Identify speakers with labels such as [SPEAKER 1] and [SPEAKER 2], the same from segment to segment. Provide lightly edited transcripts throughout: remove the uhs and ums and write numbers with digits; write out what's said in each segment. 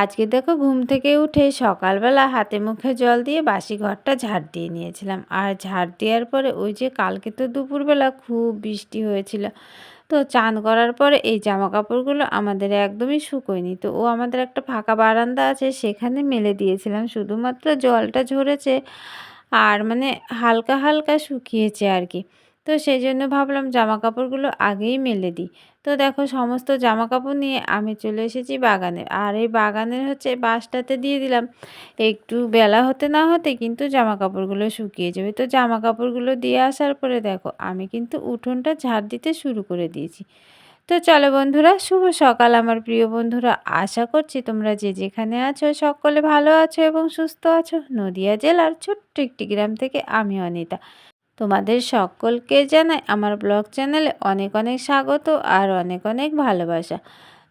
[SPEAKER 1] আজকে দেখো ঘুম থেকে উঠে সকালবেলা হাতে মুখে জল দিয়ে বাসি ঘরটা ঝাড় দিয়ে নিয়েছিলাম। আর ঝাড় দেওয়ার পরে ওই যে কালকে তো দুপুরবেলা খুব বৃষ্টি হয়েছিল, তো চান করার পরে এই জামা কাপড়গুলো আমাদের একদমই শুকোয়নি। তো ও আমাদের একটা ফাঁকা বারান্দা আছে, সেখানে মেলে দিয়েছিলাম, শুধুমাত্র জলটা ঝরেছে আর মানে হালকা হালকা শুকিয়েছে আর কি। তো সেই জন্য ভাবলাম জামা কাপড়গুলো আগেই মেলে দিই। তো দেখো সমস্ত জামা কাপড় নিয়ে আমি চলে এসেছি বাগানে, আর এই বাগানের হচ্ছে বাঁশটাতে দিয়ে দিলাম। একটু বেলা হতে না হতে কিন্তু জামা কাপড়গুলো শুকিয়ে যাবে। তো জামা কাপড়গুলো দিয়ে আসার পরে দেখো আমি কিন্তু উঠোনটা ঝাড় দিতে শুরু করে দিয়েছি। তো চলো বন্ধুরা, শুভ সকাল আমার প্রিয় বন্ধুরা। আশা করছি তোমরা যে যেখানে আছো সকলে ভালো আছো এবং সুস্থ আছো। নদিয়া জেলার ছোট্ট একটি গ্রাম থেকে আমি অনিতা তোমাদের সকলকে জানাই আমার ব্লগ চ্যানেলে অনেক অনেক স্বাগত আর অনেক অনেক ভালোবাসা।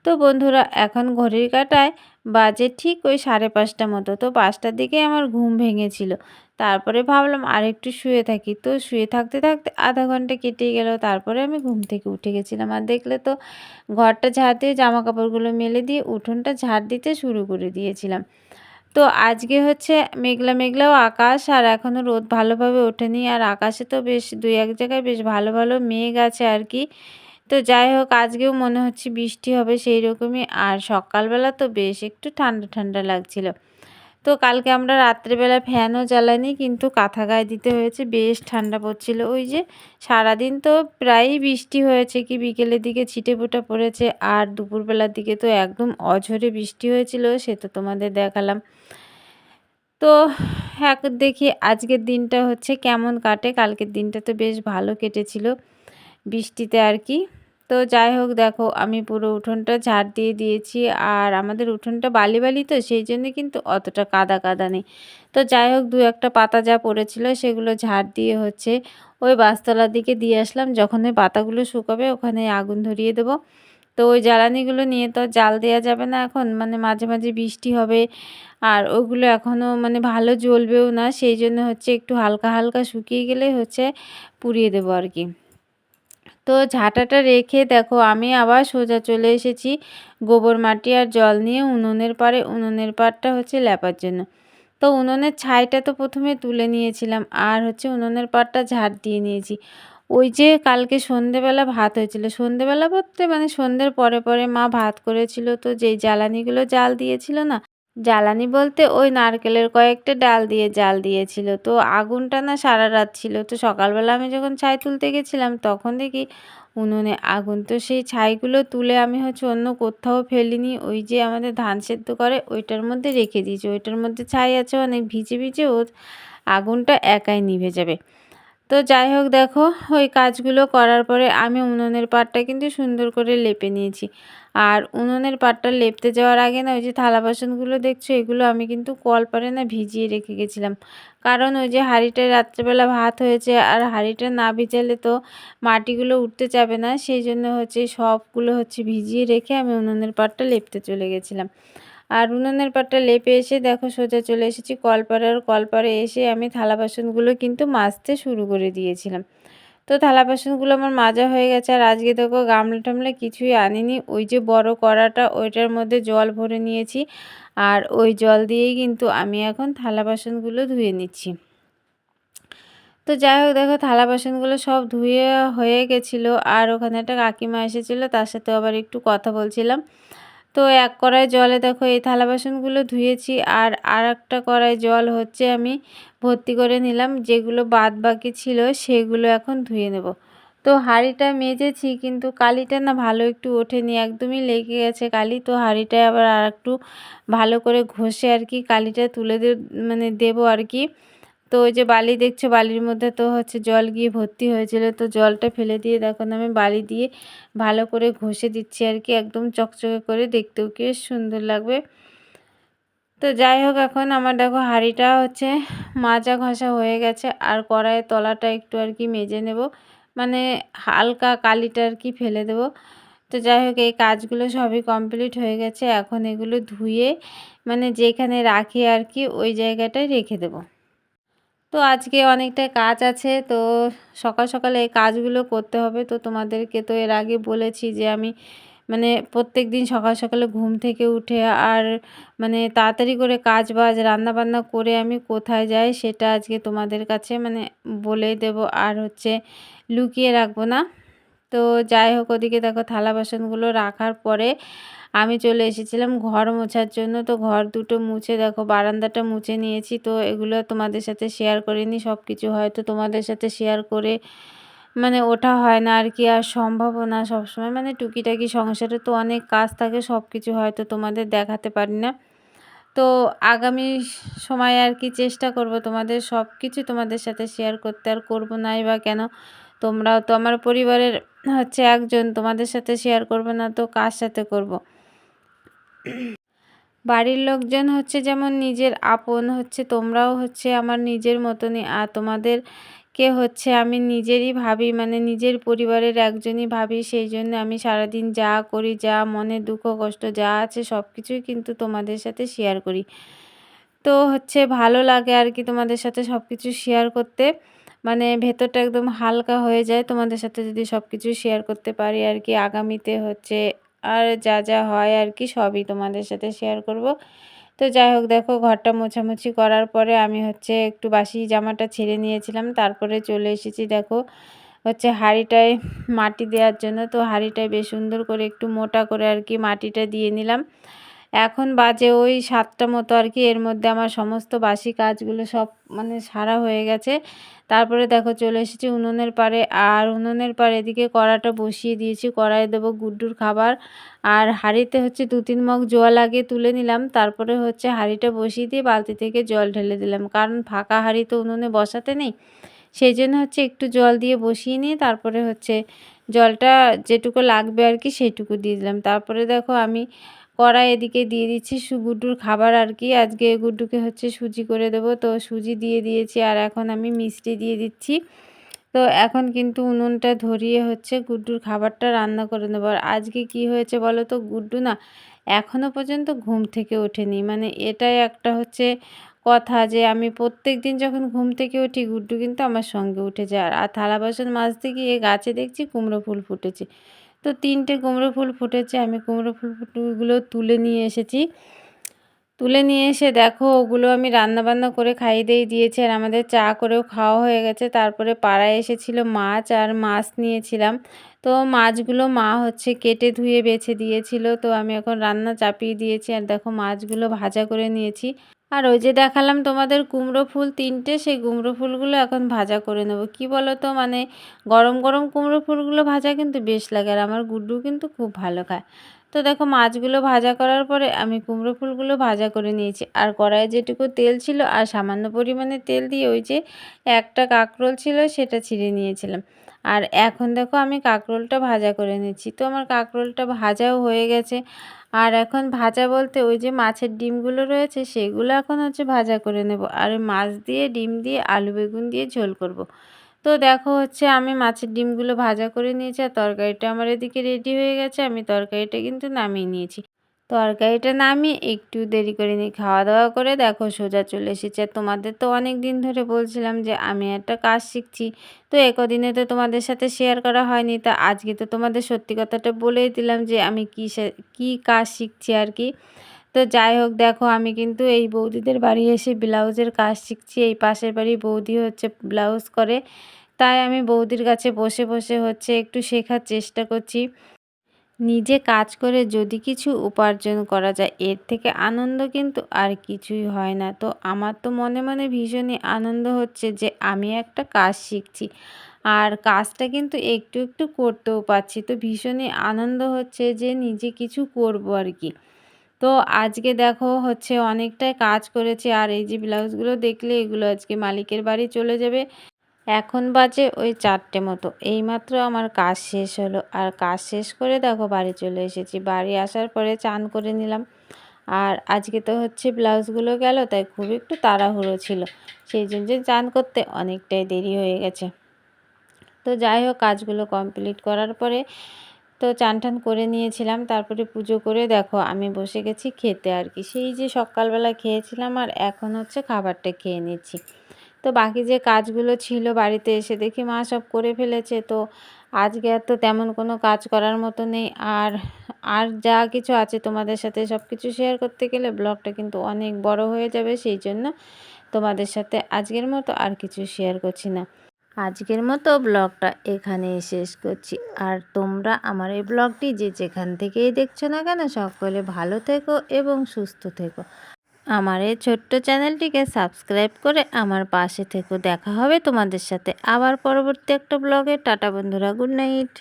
[SPEAKER 1] তো বন্ধুরা, এখন ঘড়ির কাঁটায় বাজে ঠিক ওই 5:30 মতো। তো 5টার দিকে আমার ঘুম ভেঙেছিল। তারপরে ভাবলাম আর একটু শুয়ে থাকি। তো শুয়ে থাকতে থাকতে আধা ঘন্টা কেটে গেল। তারপরে আমি ঘুম থেকে উঠে গেছিলাম। আর দেখলে তো ঘরটা ঝাড় দিয়ে জামা কাপড়গুলো মেলে দিয়ে উঠোনটা ঝাড় দিতে শুরু করে দিয়েছিলাম। তো আজকে হচ্ছে মেঘলা মেঘলাও আকাশ, আর এখনও রোদ ভালোভাবে ওঠেনি। আর আকাশে তো বেশ 2-1 জায়গায় বেশ ভালো ভালো মেঘ আছে আর কি। তো যাই হোক, আজকেও মনে হচ্ছে বৃষ্টি হবে সেই রকমই। আর সকালবেলা তো বেশ একটু ঠান্ডা ঠান্ডা লাগছিল। তো কালকে আমরা রাত্রেবেলা ফ্যানও জ্বালাইনি, কিন্তু কাঁথা গায়ে দিতে হয়েছে, বেশ ঠান্ডা পড়ছিল। ওই যে সারাদিন তো প্রায়ই বৃষ্টি হয়েছে, কি বিকেলের দিকে ছিটেফোঁটা পড়েছে, আর দুপুরবেলার দিকে তো একদম অঝোরে বৃষ্টি হয়েছিল, সে তো তোমাদের দেখালাম। তো দেখি আজকের দিনটা হচ্ছে কেমন কাটে। কালকের দিনটা তো বেশ ভালো কেটেছিল বৃষ্টিতে আর কি। তো যাই হোক, দেখো আমি পুরো উঠোনটা ঝাড় দিয়ে দিয়েছি। আর আমাদের উঠোনটা বালি বালি, তো সেই জন্য কিন্তু অতটা কাদা কাদা নেই। তো যাই হোক, 2-1টা পাতা যা পড়েছিল সেগুলো ঝাড় দিয়ে হচ্ছে ওই বাসতলার দিকে দিয়ে আসলাম। যখন ওই পাতাগুলো শুকাবে ওখানে আগুন ধরিয়ে দেবো। তো ওই জ্বালানিগুলো নিয়ে তো জাল দেওয়া যাবে না এখন, মানে মাঝে মাঝে বৃষ্টি হবে, আর ওগুলো এখনও মানে ভালো জ্বলবেও না। সেই জন্য হচ্ছে একটু হালকা হালকা শুকিয়ে গেলে হচ্ছে পুড়িয়ে দেবো আর কি। তো ঝাঁটাটা রেখে দেখো আমি আবার সোজা চলে এসেছি গোবর মাটি আর জল নিয়ে উনুনের পাড়টা হচ্ছে লেপার জন্য। তো উনুনের ছাইটা তো প্রথমে তুলে নিয়েছিলাম, আর হচ্ছে উনুনের পাড়টা ঝাড় দিয়ে নিয়েছি। ওই যে কালকে সন্ধেবেলা ভাত হয়েছিল, সন্ধেবেলা বলতে মানে সন্ধ্যের পরে পরে মা ভাত করেছিল, তো যেই জ্বালানিগুলো জাল দিয়েছিল না, জ্বালানি বলতে ওই নারকেলের কয়েকটা ডাল দিয়ে জাল দিয়েছিল। তো আগুনটা না সারা রাত ছিল। তো সকালবেলা আমি যখন ছাই তুলতে গেছিলাম তখন দেখি উনুনে আগুন। তো সেই ছাইগুলো তুলে আমি হচ্ছে অন্য কোথাও ফেলিনি, ওই যে আমাদের ধান সেদ্ধ করে ওইটার মধ্যে রেখে দিয়েছি। ওইটার মধ্যে ছাই আছে অনেক, ভিজে ভিজে ও আগুনটা একাই নিভে যাবে। তো যাই হোক, দেখো ওই কাজগুলো করার পরে আমি উনুনের পাড়টা কিন্তু সুন্দর করে লেপে নিয়েছি। আর উনুনের পাড়টা লেপতে যাওয়ার আগে না, ওই যে থালা বাসনগুলো দেখছো এগুলো আমি কিন্তু কলপারে না ভিজিয়ে রেখে গেছিলাম। কারণ ওই যে হাঁড়িটায় রাত্রেবেলা ভাত হয়েছে, আর হাঁড়িটা না ভিজালে তো মাটিগুলো উঠতে যাবে না। সেই জন্য হচ্ছে সবগুলো হচ্ছে ভিজিয়ে রেখে আমি উনুনের পাড়টা লেপতে চলে গেছিলাম। আর উনুনের পাড়টা লেপে এসে দেখো সোজা চলে এসেছি কলপাড়ে। আর কলপাড়ে এসে আমি থালা বাসনগুলো কিন্তু মাজতে শুরু করে দিয়েছিলাম। তো থালা বাসনগুলো আমার মাজা হয়ে গেছে। আর আজকে দেখো গামলা টামলা কিছুই আনিনি, ওই যে বড় কড়াটা ওইটার মধ্যে জল ভরে নিয়েছি। আর ওই জল দিয়েই কিন্তু আমি এখন থালা বাসনগুলো ধুয়ে নিচ্ছি। তো যাই হোক, দেখো থালা বাসনগুলো সব ধুয়ে হয়ে গেছিলো। আর ওখানে একটা কাকিমা এসেছিলো, তার সাথে আবার একটু কথা বলছিলাম। তো এক কড়াই জলে দেখো এই থালা বাসনগুলো ধুয়েছি, আর আরেকটা কড়াই জল হচ্ছে আমি ভর্তি করে নিলাম। যেগুলো বাদ বাকি ছিল সেগুলো এখন ধুয়ে নেব। তো হাঁড়িটা মেজেছি, কিন্তু কালিটা না ভালো একটু ওঠেনি, একদমই লেগে গেছে কালি। তো হাঁড়িটায় আবার আর একটু ভালো করে ঘষে আর কি কালিটা তুলে মানে দেবো আর কি। তো ওই যে বালি দেখছো, বালির মধ্যে তো হচ্ছে জল গিয়ে ভর্তি হয়েছিল। তো জলটা ফেলে দিয়ে দেখো আমি বালি দিয়ে ভালো করে ঘষে দিচ্ছি আর কি, একদম চকচকে করে, দেখতেও কি সুন্দর লাগবে। তো যাই হোক, এখন আমার দেখো হাঁড়িটা হচ্ছে মাজা ঘষা হয়ে গেছে। আর কড়াইয়ের তলাটা একটু আর কি মেজে নেব, মানে হালকা কালিটা আর কি ফেলে দেব। তো যাই হোক, এই কাজগুলো সবই কমপ্লিট হয়ে গেছে। এখন এগুলো ধুয়ে মানে যেখানে রাখি আর কি ওই জায়গাটায় রেখে দেব। তো আজকে অনেকটা কাজ আছে, তো সকাল সকালে এই কাজগুলো করতে হবে। তো তোমাদেরকে তো এর আগে বলেছি যে আমি মানে প্রত্যেক দিন সকাল সকালে ঘুম থেকে উঠে আর মানে তাড়াতাড়ি করে কাজ বাজ রান্নাবান্না করে আমি কোথায় যাই সেটা আজকে তোমাদের কাছে মানে বলেই দেব, আর হচ্ছে লুকিয়ে রাখবো না। তো যাই হোক, ওদিকে দেখো থালা বাসনগুলো রাখার পরে আমি চলে এসেছিলাম ঘর মোছার জন্য। তো ঘর দুটো মুছে দেখো বারান্দাটা মুছে নিয়েছি। তো এগুলো তোমাদের সাথে শেয়ার করিনি, সব কিছু হয়তো তোমাদের সাথে শেয়ার করে মানে ওঠা হয় না আর কি, আর সম্ভবও না সবসময়, মানে টুকিটাকি সংসারে তো অনেক কাজ থাকে, সব কিছু হয়তো তোমাদের দেখাতে পারি না। তো আগামী সময়ে আর কি চেষ্টা করব তোমাদের সব কিছু তোমাদের সাথে শেয়ার করতে, আর করব নাই বা কেন, তোমরাও তো আমার পরিবারের হচ্ছে একজন, তোমাদের সাথে শেয়ার করব না তো কার সাথে করব। বাড়ির লোকজন হচ্ছে যেমন নিজের আপন, হচ্ছে তোমরাও হচ্ছে আমার নিজের মতনই, আর তোমাদেরকে হচ্ছে আমি নিজেরই ভাবি, মানে নিজের পরিবারের একজনই ভাবি। সেই জন্য আমি সারাদিন যা করি, যা মনে দুঃখ কষ্ট যা আছে সব কিছুই কিন্তু তোমাদের সাথে শেয়ার করি। তো হচ্ছে ভালো লাগে আর কি তোমাদের সাথে সব কিছু শেয়ার করতে, মানে ভেতরটা একদম হালকা হয়ে যায় তোমাদের সাথে যদি সব কিছু শেয়ার করতে পারি আর কি। আগামীতে হচ্ছে আর যা যা হয় আর কি সবই তোমাদের সাথে শেয়ার করব। তো যাই হোক, দেখো ঘরটা মোছামুছি করার পরে আমি হচ্ছে একটু বাসি জামাটা ছেড়ে নিয়েছিলাম, তারপরে চলে এসেছি দেখো হচ্ছে হাঁড়িটায় মাটি দেওয়ার জন্য। তো হাঁড়িটায় বেশ সুন্দর করে একটু মোটা করে আর কি মাটিটা দিয়ে নিলাম। এখন বাজে ওই 7টা মতো আর কি, এর মধ্যে আমার সমস্ত বাসি কাজগুলো সব মানে সারা হয়ে গেছে। তারপরে দেখো চলে এসেছি উনুনের পাড়ে, আর উনুনের পাড়ে এদিকে কড়াটা বসিয়ে দিয়েছি, কড়াইয়ে দেবো গুড্ডুর খাবার। আর হাঁড়িতে হচ্ছে 2-3 মগ জল আগে তুলে নিলাম, তারপরে হচ্ছে হাঁড়িটা বসিয়ে দিয়ে বালতি থেকে জল ঢেলে দিলাম, কারণ ফাঁকা হাঁড়ি তো উনুনে বসাতে নেই। সেই জন্য হচ্ছে একটু জল দিয়ে বসিয়ে নিয়ে তারপরে হচ্ছে জলটা যেটুকু লাগবে আর কি সেইটুকু দিয়ে দিলাম। তারপরে দেখো আমি কড়াই এদিকে দিয়ে দিচ্ছি গুড্ডুর খাবার আর কি, আজকে গুড্ডুকে হচ্ছে সুজি করে দেবো, তো সুজি দিয়ে দিয়েছি আর এখন আমি মিষ্টি দিয়ে দিচ্ছি। তো এখন কিন্তু উনুনটা ধরিয়ে হচ্ছে গুড্ডুর খাবারটা রান্না করে নেবো। আর আজকে কি হয়েছে বলো তো, গুড্ডু না এখনও পর্যন্ত ঘুম থেকে ওঠেনি, মানে এটাই একটা হচ্ছে কথা যে আমি প্রত্যেক দিন যখন ঘুম থেকে উঠি গুড্ডু কিন্তু আমার সঙ্গে উঠে যায়। আর থালা বাসন মাজতে গিয়ে গাছে দেখছি কুমড়ো ফুল ফুটেছে, তো 3টে কুমড়ো ফুল ফুটেছে, আমি কুমড়ো ফুলগুলো তুলে নিয়ে এসেছি। তুলে নিয়ে এসে দেখো ওগুলো আমি রান্নাবান্না করে খাইয়ে দিয়েছি, আর আমাদের চা করেও খাওয়া হয়ে গেছে। তারপরে পাড়ায় এসেছিল মাছ, আর মাছ নিয়েছিলাম। তো মাছগুলো মা হচ্ছে কেটে ধুয়ে বেছে দিয়েছিল, তো আমি এখন রান্না চাপিয়ে দিয়েছি। আর দেখো মাছগুলো ভাজা করে নিয়েছি। আর ওই যে দেখালাম তোমাদের কুমড়ো ফুল 3টে, সেই কুমড়ো ফুলগুলো এখন ভাজা করে নেব। কি বলো তো, মানে গরম গরম কুমড়ো ফুলগুলো ভাজা কিন্তু বেশ লাগে, আর আমার গুড্ডু কিন্তু খুব ভালো খায়। তো দেখো মাছগুলো ভাজা করার পরে আমি কুমড়ো ফুলগুলো ভাজা করে নিয়েছি, আর কড়াইয়ে যেটুকু তেল ছিল আর সামান্য পরিমাণে তেল দিয়ে ওই যে একটা কাঁকরোল ছিল সেটা ছিঁড়ে নিয়েছিলাম। আর এখন দেখো আমি কাঁকরোলটা ভাজা করে নিচ্ছি। তো আমার কাঁকরোলটা ভাজাও হয়ে গেছে। আর এখন ভাজা বলতে ওই যে মাছের ডিমগুলো রয়েছে সেগুলো এখন হচ্ছে ভাজা করে নেব, আর ওই মাছ দিয়ে ডিম দিয়ে আলু বেগুন দিয়ে ঝোল করব। তো দেখো হচ্ছে আমি মাছের ডিমগুলো ভাজা করে নিয়েছি, আর তরকারিটা আমার এদিকে রেডি হয়ে গেছে। আমি তরকারিটা কিন্তু নামিয়ে নিয়েছি। তরকারিটা নামিয়ে একটু দেরি করে নিই, খাওয়া দাওয়া করে দেখো সোজা চলে এসেছি। আর তোমাদের তো অনেক দিন ধরে বলছিলাম যে আমি একটা কাজ শিখছি, তো একদিনে তো তোমাদের সাথে শেয়ার করা হয়নি, তা আজকে তো তোমাদের সত্যি কথাটা বলেই দিলাম যে আমি কী কাজ শিখছি আর কি। তো যাই হোক, দেখো আমি কিন্তু এই বৌদিদের বাড়ি এসে ব্লাউজের কাজ শিখছি। এই পাশের বাড়ি বৌদি হচ্ছে ব্লাউজ করে, তাই আমি বৌদির কাছে বসে বসে হচ্ছে একটু শেখার চেষ্টা করছি। নিজে কাজ করে যদি কিছু উপার্জন করা যায় এর থেকে আনন্দ কিন্তু আর কিছুই হয় না। তো আমার তো মনে মনে ভীষণই আনন্দ হচ্ছে যে আমি একটা কাজ শিখছি, আর কাজটা কিন্তু একটু একটু করতেও পারছি। তো ভীষণই আনন্দ হচ্ছে যে নিজে কিছু করব আর কি। তো আজকে দেখো হচ্ছে অনেকটাই কাজ করেছি, আর এই যে ব্লাউজগুলো দেখলে এগুলো আজকে মালিকের বাড়ি চলে যাবে। এখন বাজে ওই 4টে মতো, এইমাত্র আমার কাজ শেষ হলো। আর কাজ শেষ করে দেখো বাড়ি চলে এসেছি। বাড়ি আসার পরে চান করে নিলাম। আর আজকে তো হচ্ছে ব্লাউজগুলো গেল, তাই খুব একটু তাড়াহুড়ো ছিল, সেই জন্য চান করতে অনেকটাই দেরি হয়ে গেছে। তো যাই হোক, কাজগুলো কমপ্লিট করার পরে তো চান টান করে নিয়েছিলাম, তারপরে পুজো করে দেখো আমি বসে গেছি খেতে আর কি। সেই যে সকালবেলা খেয়েছিলাম আর এখন হচ্ছে খাবারটা খেয়ে নিচ্ছি। তো বাকি যে কাজগুলো ছিল বাড়িতে এসে দেখি মা সব করে ফেলেছে, তো আজকে আর তো তেমন কোনো কাজ করার মতো নেই। আর আর যা কিছু আছে তোমাদের সাথে সব কিছু শেয়ার করতে গেলে ব্লগটা কিন্তু অনেক বড় হয়ে যাবে, সেই জন্য তোমাদের সাথে আজকের মতো আর কিছু শেয়ার করছি না। আজকের মতো ব্লগটা এখানেই শেষ করছি। আর তোমরা আমার এই ব্লগটি যে যেখান থেকেই দেখছো না কেন, সকলে ভালো থেকো এবং সুস্থ থেকো। আমার এই ছোট্ট চ্যানেলটিকে সাবস্ক্রাইব করে আমার পাশে থেকো। দেখা হবে তোমাদের সাথে আবার পরবর্তী একটা ব্লগে। টাটা বন্ধুরা, গুড নাইট।